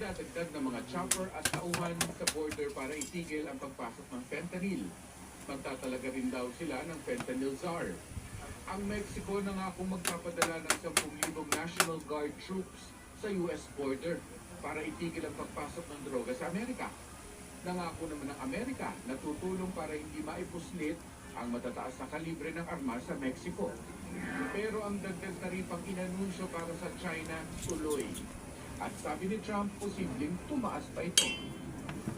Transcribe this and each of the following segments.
Magdadagdag ng mga chopper at tauhan sa border para itigil ang pagpasok ng fentanyl. Magtatalaga rin daw sila ng fentanyl czar. Ang Mexico nangakong magpapadala ng 10,000 National Guard troops sa US border para itigil ang pagpasok ng droga sa Amerika. Nangako naman ng Amerika na tutulong para hindi maipuslit ang matataas na kalibre ng armas sa Mexico. Pero ang dagdag taripang inanunsyo para sa China tuloy. At sabi ni Trump, posibleng tumaas pa ito.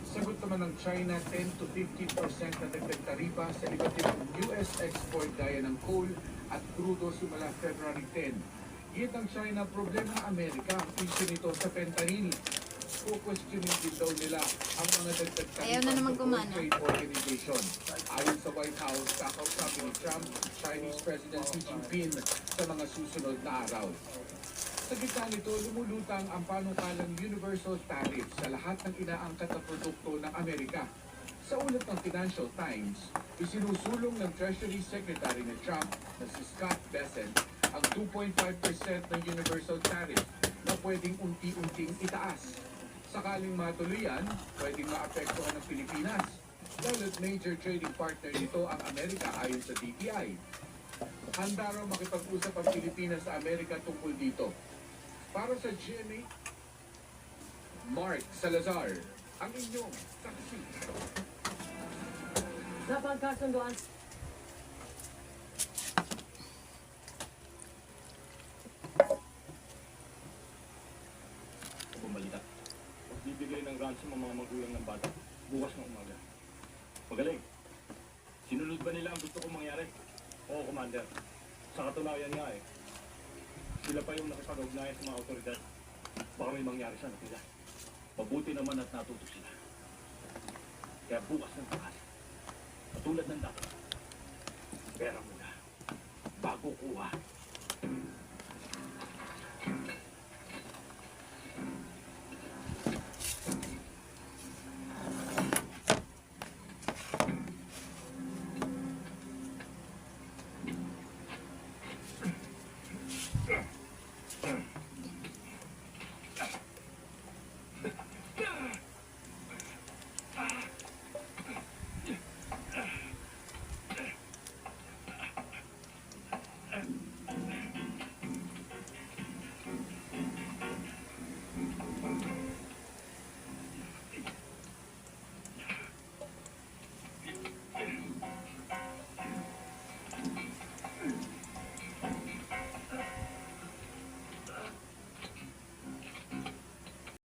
Sagot naman ng China 10 to 15% na dagdag taripa sa iba't ibang US export gaya ng coal at crudo simula February 10. Git ang China, problema ng Amerika ang issue nito sa fentanyl. Questioning din daw nila ang mga dagdag taripa sa World Trade Organization. Ayon sa White House, kakausapin ni Trump, Chinese President Xi Jinping sa mga susunod na araw. Sa gitna nito, lumulutang ang panukalang universal tariff sa lahat ng inaangkat na produkto ng Amerika. Sa ulat ng Financial Times, isinusulong ng Treasury Secretary ni Trump na si Scott Bessent ang 2.5% ng universal tariff na pwedeng unti-unting itaas. Sakaling matuloy yan, pwedeng maapektuhan ng Pilipinas. Lalo't major trading partner nito ang Amerika ayon sa DTI. Handa raw makipag-usap ang Pilipinas sa Amerika tungkol dito. Para sa GMA, Mark Salazar, ang inyong saksi. Sa pagkasunduan, Bumalita. Bibigay ng ransom ang mga magulang ng bata bukas ng umaga. Magaling. Sinunod ba nila ang gusto kong mangyari? Oo, Commander. Sa katunayan nga sila pa yung nakipag-ugnayan sa mga otoridad. Baka may mangyari sa nila. Mabuti naman at natuto sila. Kaya bukas ng takas, katulad ng dati, pera muna, bago kuha.